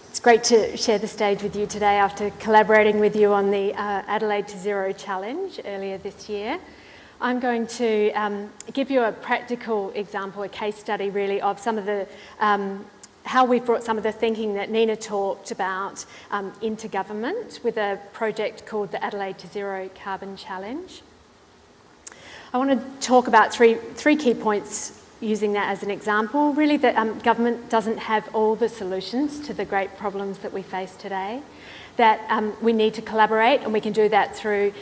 It's great to share the stage with you today after collaborating with you on the Adelaide to Zero challenge earlier this year. I'm going to give you a practical example, a case study really, of some of the how we've brought some of the thinking that Nina talked about into government with a project called the Adelaide to Zero Carbon Challenge. I want to talk about three key points using that as an example. Really, that government doesn't have all the solutions to the great problems that we face today, that we need to collaborate, and we can do that through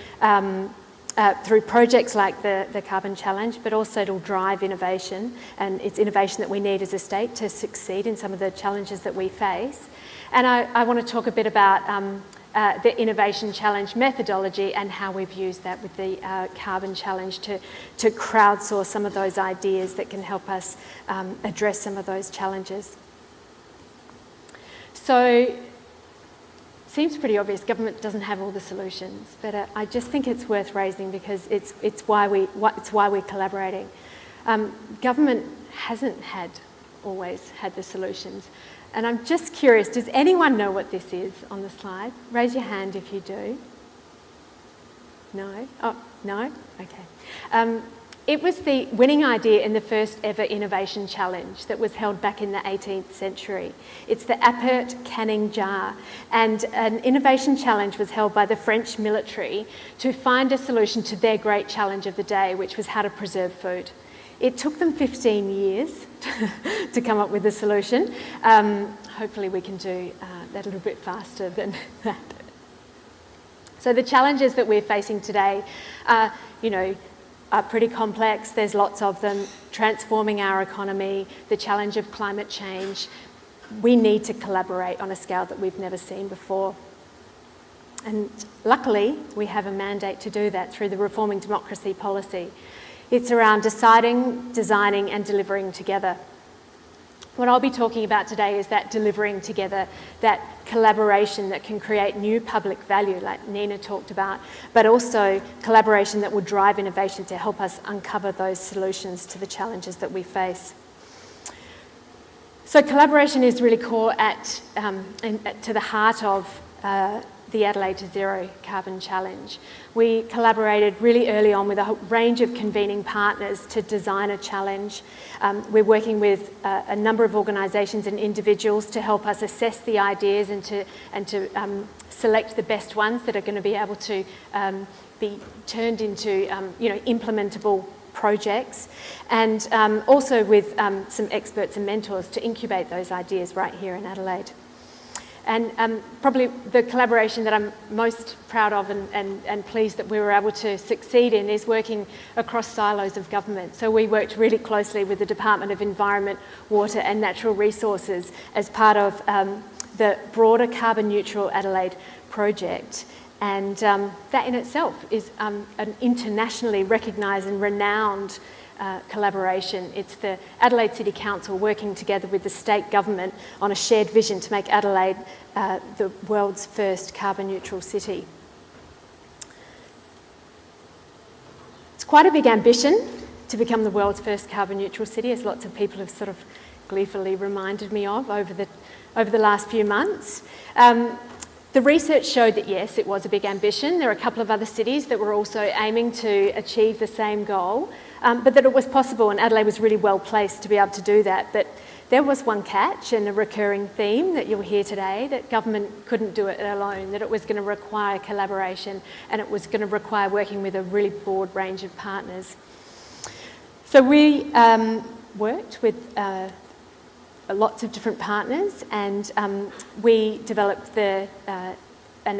projects like the Carbon Challenge, but also it'll drive innovation, and it's innovation that we need as a state to succeed in some of the challenges that we face. And I want to talk a bit about the Innovation Challenge methodology and how we've used that with the Carbon Challenge to crowdsource some of those ideas that can help us address some of those challenges. So, seems pretty obvious, government doesn't have all the solutions, but I just think it's worth raising because it's why we're collaborating. Government hasn't always had the solutions. And I'm just curious, does anyone know what this is on the slide? Raise your hand if you do. No? Oh, no? Okay. It was the winning idea in the first ever Innovation Challenge that was held back in the 18th century. It's the Appert canning jar. And an Innovation Challenge was held by the French military to find a solution to their great challenge of the day, which was how to preserve food. It took them 15 years to come up with a solution. Hopefully we can do that a little bit faster than that. So the challenges that we're facing today are pretty complex. There's lots of them. Transforming our economy, the challenge of climate change. We need to collaborate on a scale that we've never seen before. And luckily, we have a mandate to do that through the Reforming Democracy policy. It's around deciding, designing and delivering together. What I'll be talking about today is that delivering together, that collaboration that can create new public value, like Nina talked about, but also collaboration that will drive innovation to help us uncover those solutions to the challenges that we face. So collaboration is really core to the heart of the Adelaide to Zero Carbon Challenge. We collaborated really early on with a range of convening partners to design a challenge. We're working with a number of organisations and individuals to help us assess the ideas and to select the best ones that are going to be able to be turned into implementable projects, and also with some experts and mentors to incubate those ideas right here in Adelaide. And probably the collaboration that I'm most proud of and pleased that we were able to succeed in is working across silos of government. So we worked really closely with the Department of Environment, Water and Natural Resources as part of the broader Carbon Neutral Adelaide project. And that in itself is an internationally recognised and renowned collaboration. It's the Adelaide City Council working together with the state government on a shared vision to make Adelaide the world's first carbon neutral city. It's quite a big ambition to become the world's first carbon neutral city, as lots of people have sort of gleefully reminded me of over the last few months. The research showed that yes, it was a big ambition. There are a couple of other cities that were also aiming to achieve the same goal, but that it was possible, and Adelaide was really well placed to be able to do that. But there was one catch and a recurring theme that you'll hear today, that government couldn't do it alone, that it was going to require collaboration and it was going to require working with a really broad range of partners. So we worked with lots of different partners, and we developed and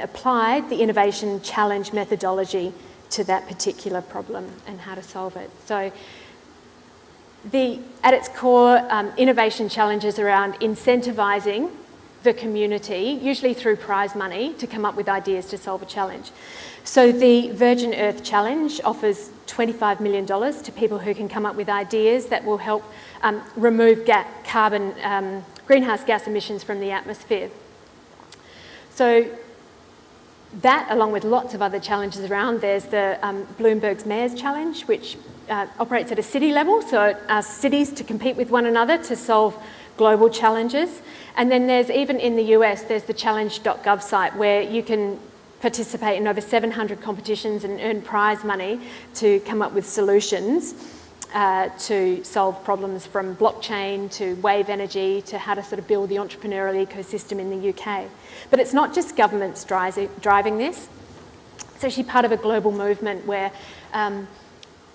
applied the Innovation Challenge methodology to that particular problem and how to solve it. So at its core, Innovation Challenge is around incentivising the community, usually through prize money, to come up with ideas to solve a challenge. So the Virgin Earth Challenge offers $25 million to people who can come up with ideas that will help remove greenhouse gas emissions from the atmosphere. So that, along with lots of other challenges around, there's the Bloomberg's Mayor's Challenge, which operates at a city level, so it asks cities to compete with one another to solve global challenges. And then there's, even in the US, there's the challenge.gov site where you can participate in over 700 competitions and earn prize money to come up with solutions to solve problems, from blockchain to wave energy to how to sort of build the entrepreneurial ecosystem in the UK. But it's not just governments driving this. It's actually part of a global movement where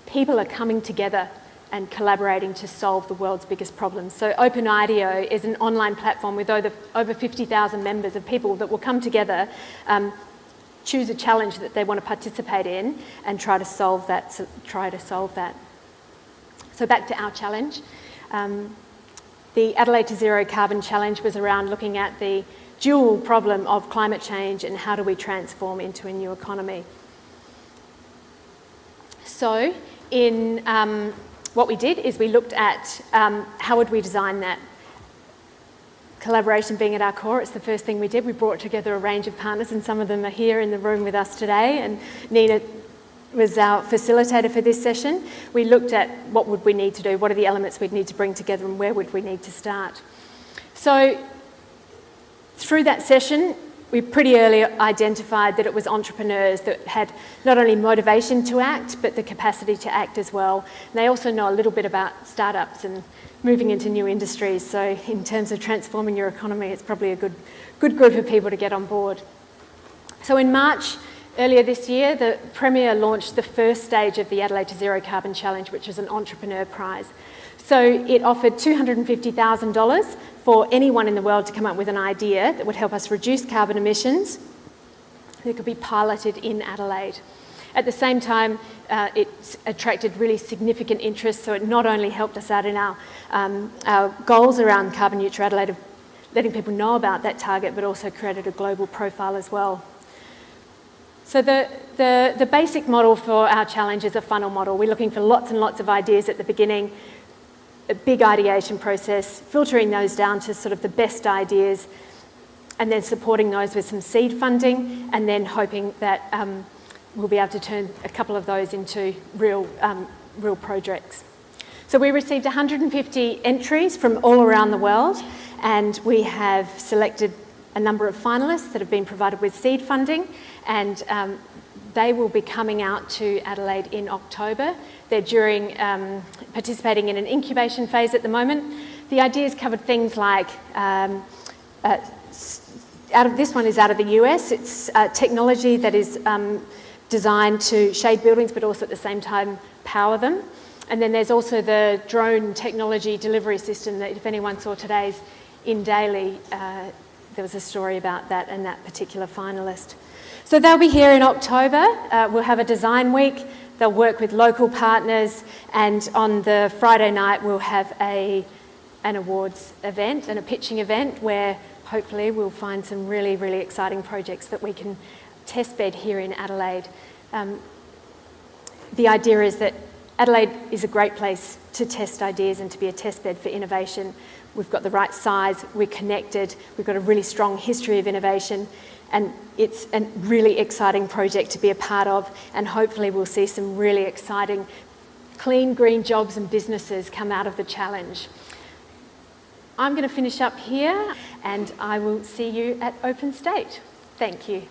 people are coming together and collaborating to solve the world's biggest problems. So OpenIDEO is an online platform with over 50,000 members of people that will come together, choose a challenge that they want to participate in, and try to solve that. So back to our challenge. The Adelaide to Zero Carbon Challenge was around looking at the dual problem of climate change and how do we transform into a new economy. So what we did is we looked at how would we design that. Collaboration being at our core, it's the first thing we did. We brought together a range of partners, and some of them are here in the room with us today, and Nina was our facilitator for this session. We looked at what would we need to do, what are the elements we'd need to bring together, and where would we need to start. So through that session, we pretty early identified that it was entrepreneurs that had not only motivation to act, but the capacity to act as well. And they also know a little bit about startups and moving into new industries. So in terms of transforming your economy, it's probably a good group of people to get on board. So in March, earlier this year, the Premier launched the first stage of the Adelaide to Zero Carbon Challenge, which is an entrepreneur prize. So it offered $250,000 for anyone in the world to come up with an idea that would help us reduce carbon emissions that could be piloted in Adelaide. At the same time, it attracted really significant interest, so it not only helped us out in our goals around carbon neutral Adelaide, of letting people know about that target, but also created a global profile as well. So the basic model for our challenge is a funnel model. We're looking for lots and lots of ideas at the beginning, a big ideation process, filtering those down to sort of the best ideas, and then supporting those with some seed funding, and then hoping that we'll be able to turn a couple of those into real projects. So we received 150 entries from all around the world, and we have selected a number of finalists that have been provided with seed funding, and they will be coming out to Adelaide in October. They're participating in an incubation phase at the moment. The ideas covered things like, this one is out of the US. It's technology that is designed to shade buildings, but also at the same time power them. And then there's also the drone technology delivery system that, if anyone saw today's In Daily, there was a story about that and that particular finalist. So they'll be here in October. We'll have a design week. They'll work with local partners, and on the Friday night we'll have an awards event and a pitching event where hopefully we'll find some really, really exciting projects that we can test bed here in Adelaide. The idea is that Adelaide is a great place to test ideas and to be a test bed for innovation. We've got the right size, we're connected, we've got a really strong history of innovation, and it's a really exciting project to be a part of, and hopefully we'll see some really exciting clean, green jobs and businesses come out of the challenge. I'm going to finish up here, and I will see you at Open State. Thank you.